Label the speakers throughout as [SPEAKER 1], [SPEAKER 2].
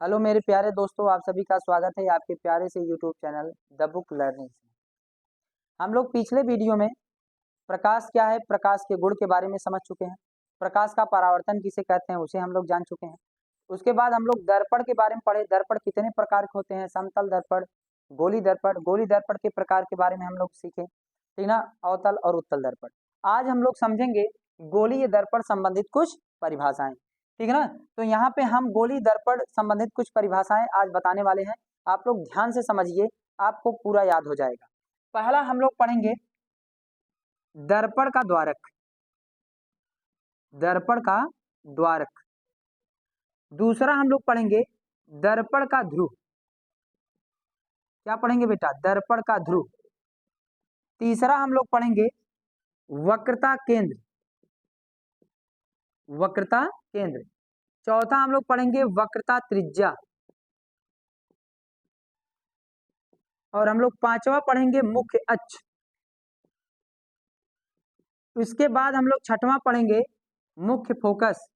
[SPEAKER 1] Hello मेरे प्यारे दोस्तों, आप सभी का स्वागत है आपके प्यारे से YouTube channel the book learning से। हम लोग पिछले वीडियो में प्रकाश क्या है, प्रकाश के गुण के बारे में समझ चुके हैं। प्रकाश का परावर्तन किसे कहते हैं उसे हम लोग जान चुके हैं। उसके बाद हम लोग दर्पण के बारे में पढ़े। दर्पण कितने प्रकार के होते हैं, समतल दर्पण, गोली दर्पण। गोली दर्पण के प्रकार के बारे में हम लोग सीखे, ठीक ना, अवतल और उत्तल दर्पण। आज हम लोग समझेंगे गोलीय दर्पण संबंधित कुछ परिभाषाएं, ठीक है ना। तो यहाँ पे हम गोली दर्पण संबंधित कुछ परिभाषाएं आज बताने वाले हैं। आप लोग ध्यान से समझिए, आपको पूरा याद हो जाएगा। पहला हम लोग पढ़ेंगे दर्पण का द्वारक। दर्पण का द्वारक। दूसरा हम लोग पढ़ेंगे दर्पण का ध्रुव। क्या पढ़ेंगे बेटा? दर्पण का ध्रुव। तीसरा हम लोग पढ़ेंगे वक्रता केंद्र। वक्रता केंद्र। चौथा हम लोग पढ़ेंगे वक्रता त्रिज्या। और हम लोग पांचवा पढ़ेंगे मुख्य अक्ष। इसके बाद हम लोग छठवां पढ़ेंगे मुख्य फोकस।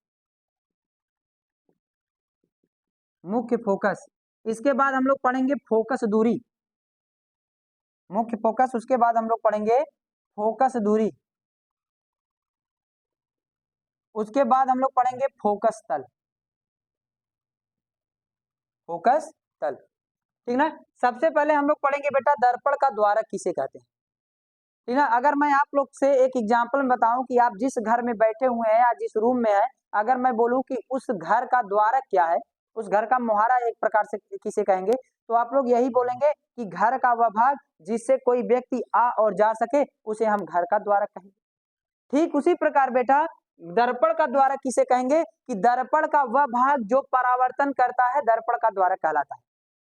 [SPEAKER 1] मुख्य फोकस। इसके बाद हम लोग पढ़ेंगे फोकस दूरी। मुख्य फोकस, उसके बाद हम लोग पढ़ेंगे फोकस दूरी। उसके बाद हम लोग पढ़ेंगे फोकस तल। फोकस तल, ठीक ना। सबसे पहले हम लोग पढ़ेंगे बेटा दर्पण का द्वारक किसे कहते हैं, ठीक है। अगर मैं आप लोग से एक एग्जांपल में बताऊं कि आप जिस घर में बैठे हुए हैं या जिस रूम में है, अगर मैं बोलूं कि उस घर का द्वारक क्या है, उस घर का मोहरा एक प्रकार से किसे कहेंगे, तो आप लोग यही बोलेंगे कि घर का वह भाग जिससे कोई व्यक्ति आ और जा सके उसे हम घर का द्वारक कहेंगे। ठीक उसी प्रकार बेटा दर्पण का द्वारक किसे कहेंगे कि दर्पण का वह भाग जो परावर्तन करता है दर्पण का द्वारक कहलाता है,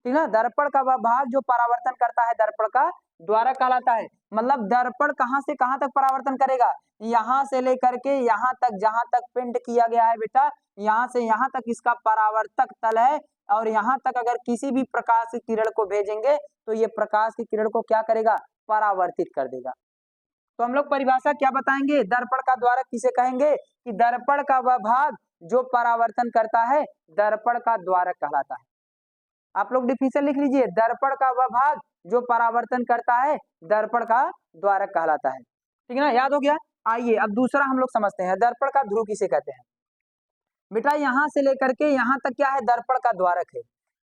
[SPEAKER 1] ठीक है। दर्पण का वह भाग जो परावर्तन करता है दर्पण का द्वारक कहलाता है। मतलब दर्पण कहां से कहां तक परावर्तन करेगा, यहां से लेकर के यहां तक, जहां तक पेंट किया गया है बेटा, यहां से यहां तक इसका परावर्तक तल है। और यहां तक अगर किसी भी प्रकाश की किरण को भेजेंगे तो ये प्रकाश की किरण को क्या करेगा, परावर्तित कर देगा। तो हम लोग परिभाषा क्या बताएंगे, दर्पण का द्वारक किसे कहेंगे कि दर्पण का वह भाग जो परावर्तन करता है दर्पण का द्वारक कहलाता है। आप लोग डिफिनेशन लिख लीजिए, दर्पण का वह भाग जो परावर्तन करता है दर्पण का द्वारक कहलाता है, ठीक है ना, याद हो गया। आइए अब दूसरा हम लोग समझते हैं दर्पण का ध्रुव किसे कहते हैं। बेटा यहां से लेकर के यहां तक क्या है, दर्पण का द्वारक है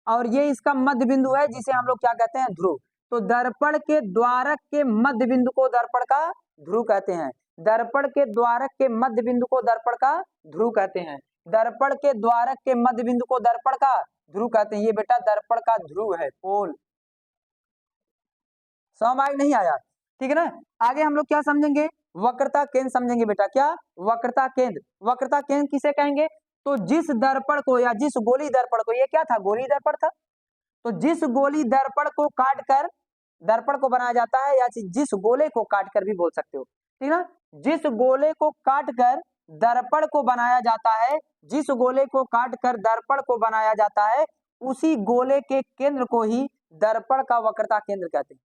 [SPEAKER 1] और ये इसका मध्य बिंदु है जिसे हम लोग क्या कहते हैं, ध्रुव। तो दर्पण के द्वारक के मध्य बिंदु को दर्पण का ध्रुव कहते हैं। दर्पण के द्वारक के मध्य बिंदु को दर्पण का ध्रुव कहते हैं। दर्पण के द्वारक के मध्य बिंदु को दर्पण का ध्रुव कहते हैं। ये बेटा दर्पण का ध्रुव है, पोल। समझ नहीं आया, ठीक है ना। आगे हम लोग क्या समझेंगे, वक्रता केंद्र समझेंगे बेटा। क्या? वक्रता केंद्र। वक्रता केंद्र किसे कहेंगे, तो जिस दर्पण को या जिस गोली दर्पण को, ये क्या था, गोली दर्पण था, तो जिस गोली दर्पण को काट कर दर्पण को बनाया जाता है, या जिस गोले को काट कर भी बोल सकते हो, ठीक ना। जिस गोले को काट कर दर्पण को बनाया जाता है, जिस गोले को काट कर दर्पण को बनाया जाता है, उसी गोले के केंद्र को ही दर्पण का वक्रता केंद्र कहते हैं।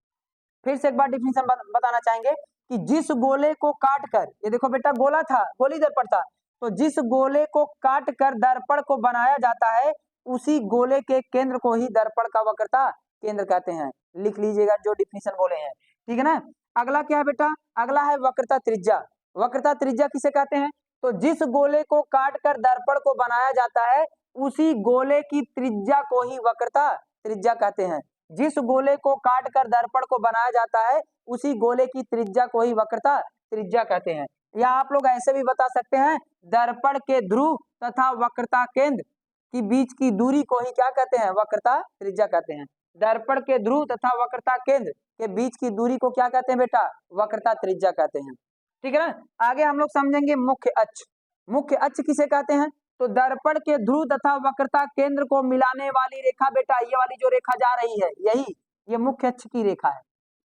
[SPEAKER 1] फिर से एक बार डिफिनेशन बताना चाहेंगे कि जिस गोले को काट कर, ये देखो बेटा गोला था, गोली दर्पण था, तो जिस गोले को काट कर दर्पण को बनाया जाता है उसी गोले के केंद्र को ही दर्पण का वक्रता केंद्र कहते हैं। लिख लीजिएगा जो डिफिनेशन बोले हैं, ठीक है ना। अगला क्या है बेटा, अगला है वक्रता त्रिज्या। वक्रता त्रिज्या किसे कहते हैं, तो जिस गोले को काट कर दर्पण को बनाया जाता है उसी गोले की त्रिज्या को ही वक्रता त्रिज्या कहते हैं। जिस गोले को काट कर दर्पण को बनाया जाता है उसी गोले की त्रिज्या को ही वक्रता त्रिज्या कहते हैं। या आप लोग ऐसे भी बता सकते हैं, दर्पण के ध्रुव तथा वक्रता केंद्र की बीच की दूरी को ही क्या कहते हैं, वक्रता त्रिज्या कहते हैं। दर्पण के ध्रुव तथा वक्रता केंद्र के बीच की दूरी को क्या कहते हैं बेटा, वक्रता त्रिज्या कहते हैं, ठीक है ना। आगे हम लोग समझेंगे मुख्य अक्ष। मुख्य अक्ष किसे कहते हैं, तो दर्पण के ध्रुव तथा वक्रता केंद्र को मिलाने वाली रेखा बेटा, ये वाली जो रेखा जा रही है यही, ये मुख्य अक्ष की रेखा है।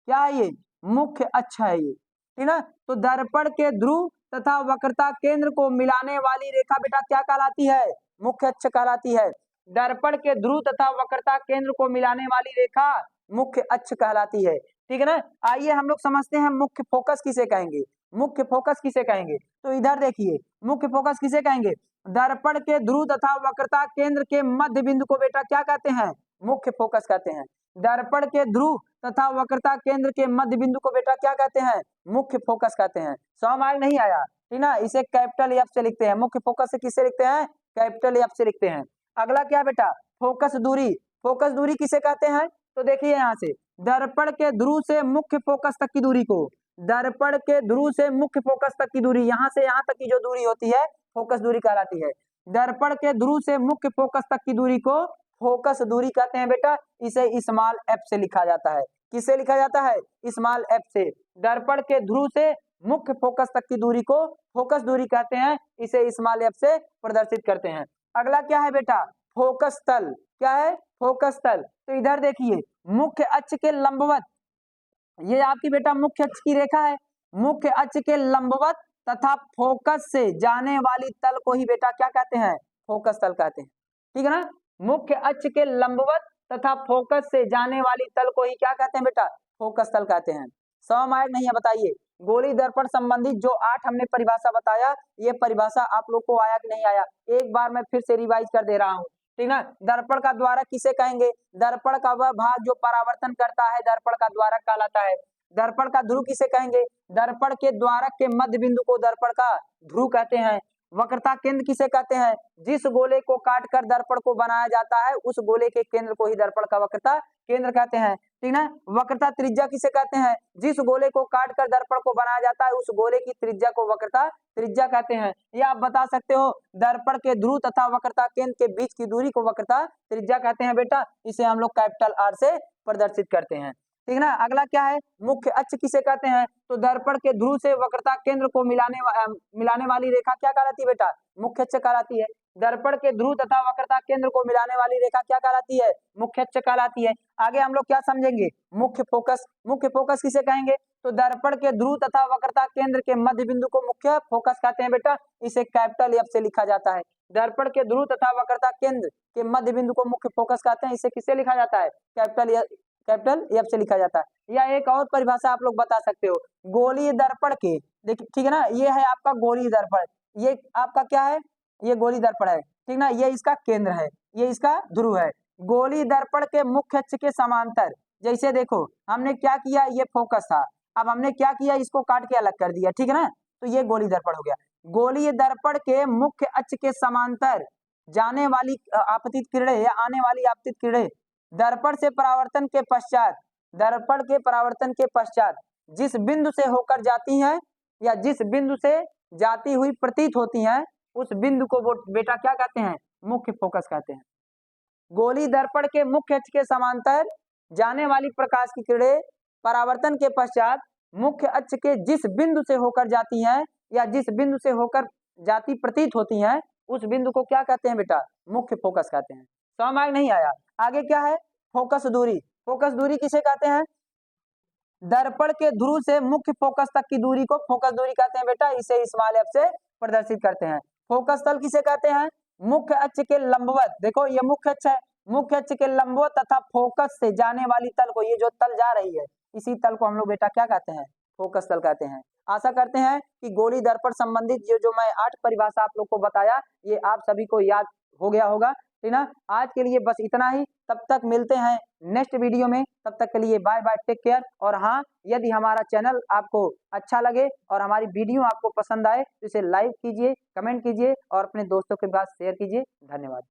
[SPEAKER 1] क्या है ये, मुख्य अक्ष है ये, ठीक ना। तो दर्पण के ध्रुव तथा वक्रता केंद्र को मिलाने वाली रेखा बेटा क्या कहलाती है, मुख्य अक्ष कहलाती है। दर्पण के ध्रुव तथा वक्रता केंद्र को मिलाने वाली रेखा मुख्य अक्ष कहलाती है, ठीक है ना। आइए हम लोग समझते हैं मुख्य फोकस किसे कहेंगे। मुख्य फोकस किसे कहेंगे, तो इधर देखिए मुख्य फोकस किसे कहेंगे, दर्पण के ध्रुव तथा वक्रता केंद्र के मध्य बिंदु को बेटा क्या कहते हैं? मुख्य फोकस कहते हैं। दर्पण के ध्रुव तथा वक्रता केंद्र के मध्य बिंदु को बेटा क्या कहते हैं? मुख्य फोकस कहते हैं। समझ नहीं आया? ठीक ना, इसे कैपिटल एफ से लिखते हैं। मुख्य फोकस से किससे लिखते हैं? कैपिटल एफ से लिखते हैं। अगला क्या बेटा? फोकस दूरी। फोकस दूरी किसे कहते हैं? तो देखिए यहाँ से दर्पण के ध्रुव से मुख्य फोकस तक की दूरी को, दर्पण के ध्रुव से मुख्य फोकस तक की दूरी, यहाँ से यहाँ तक की जो दूरी होती है फोकस दूरी कहलाती है। दर्पण के ध्रुव से मुख्य फोकस तक की दूरी को फोकस दूरी कहते हैं बेटा। इसे स्मॉल एफ से लिखा जाता है। किससे लिखा जाता है? स्मॉल एफ से। दर्पण के ध्रुव से मुख्य फोकस तक की दूरी को फोकस दूरी कहते हैं। इसे स्मॉल एफ से प्रदर्शित करते हैं। अगला क्या है बेटा? फोकस तल। क्या है? फोकस तल। तो इधर देखिए मुख्य अक्ष के लंबवत, ये आपकी बेटा मुख्य अक्ष की रेखा है। मुख्य अक्ष के लंबवत तथा फोकस से जाने वाली तल को ही बेटा क्या कहते हैं? फोकस तल कहते हैं। ठीक है ना, मुख्य अक्ष के लंबवत तथा फोकस से जाने वाली तल को ही क्या कहते हैं बेटा? फोकस तल कहते हैं। समझ नहीं है? बताइए। गोली दर्पण संबंधित जो 8 हमने परिभाषा बताया, ये परिभाषा आप लोग को आया कि नहीं आया? एक बार मैं फिर से रिवाइज कर दे रहा हूँ। ठीक ना, दर्पण का द्वारक किसे कहेंगे? दर्पण का वह भाग जो परावर्तन करता है दर्पण का द्वारक कहलाता है। दर्पण का ध्रुव किसे कहेंगे? दर्पण के द्वारक के मध्य बिंदु को दर्पण का ध्रुव कहते हैं। वक्रता केंद्र किसे कहते हैं? जिस गोले को काटकर दर्पण को बनाया जाता है उस गोले के केंद्र को ही दर्पण का वक्रता केंद्र कहते हैं। ठीक ना, वक्रता त्रिज्या किसे कहते हैं? जिस गोले को काटकर दर्पण को बनाया जाता है उस गोले की त्रिज्या को वक्रता त्रिज्या कहते हैं। ये आप बता सकते हो, दर्पण के ध्रुव तथा वक्रता केंद्र के बीच की दूरी को वक्रता त्रिज्या कहते हैं बेटा। इसे हम लोग कैपिटल आर से प्रदर्शित करते हैं। ठीक ना, अगला क्या है? मुख्य अक्ष किसे कहते हैं? तो दर्पण के ध्रुव से वक्रता केंद्र को मिलाने वाली रेखा क्या कहलाती है बेटा? मुख्य अक्ष कहलाती है। दर्पण के ध्रुव तथा वक्रता केंद्र को मिलाने वाली रेखा क्या कहलाती है? मुख्य अक्ष कहलाती है। आगे हम लोग क्या समझेंगे? मुख्य फोकस। मुख्य फोकस किसे कहेंगे? तो दर्पण के ध्रुव तथा वक्रता केंद्र के मध्य बिंदु को मुख्य फोकस कहते हैं बेटा। इसे कैपिटल एफ से लिखा जाता है। दर्पण के ध्रुव तथा वक्रता केंद्र के मध्य बिंदु को मुख्य फोकस कहते हैं। इसे किससे लिखा जाता है? कैपिटल एफ से लिखा जाता है। या एक और परिभाषा आप लोग बता सकते हो, गोलीय दर्पण के, देखिए ठीक है ना, ये है आपका गोलीय दर्पण। ये आपका क्या है? ये गोलीय दर्पण है। ठीक ना, ये इसका केंद्र है, ये इसका ध्रुव है। गोलीय दर्पण के मुख्य अक्ष के समांतर, जैसे देखो हमने क्या किया, ये फोकस था, अब हमने क्या किया, इसको काट के अलग कर दिया। ठीक है ना, तो ये गोलीय दर्पण हो गया। गोलीय दर्पण के मुख्य अक्ष के समांतर जाने वाली आपतित किरणें या आने वाली आपतित किरणें दर्पण से परावर्तन के पश्चात, दर्पण के परावर्तन के पश्चात जिस बिंदु से होकर जाती हैं या जिस बिंदु से जाती हुई प्रतीत होती हैं उस बिंदु को वो बेटा क्या कहते हैं? मुख्य फोकस कहते हैं। गोली दर्पण के मुख्य अक्ष के समांतर जाने वाली प्रकाश की किरणें परावर्तन के पश्चात मुख्य अक्ष के जिस बिंदु से होकर जाती हैं या जिस बिंदु से होकर जाती प्रतीत होती हैं उस बिंदु को क्या कहते हैं बेटा? मुख्य फोकस कहते हैं। समझ नहीं आया? आगे क्या है? फोकस दूरी। फोकस दूरी किसे कहते हैं? दर्पण के ध्रुव से मुख्य फोकस तक की दूरी को फोकस दूरी कहते हैं बेटा। इसे स्मॉल एफ से प्रदर्शित करते हैं। फोकस तल किसे कहते हैं? मुख्य अक्ष के लंबवत, देखो ये मुख्य अक्ष है, मुख्य अक्ष के लंबवत तथा फोकस से जाने वाली तल को, ये जो तल जा रही है इसी तल को हम लोग बेटा क्या कहते हैं? फोकस तल कहते हैं। आशा करते हैं कि गोली दर्पण संबंधित ये जो मैं 8 परिभाषा आप लोग को बताया ये आप सभी को याद हो गया होगा। ठीक ना, आज के लिए बस इतना ही। तब तक मिलते हैं नेक्स्ट वीडियो में। तब तक के लिए बाय बाय, टेक केयर। और हाँ, यदि हमारा चैनल आपको अच्छा लगे और हमारी वीडियो आपको पसंद आए तो इसे लाइक कीजिए, कमेंट कीजिए और अपने दोस्तों के पास शेयर कीजिए। धन्यवाद।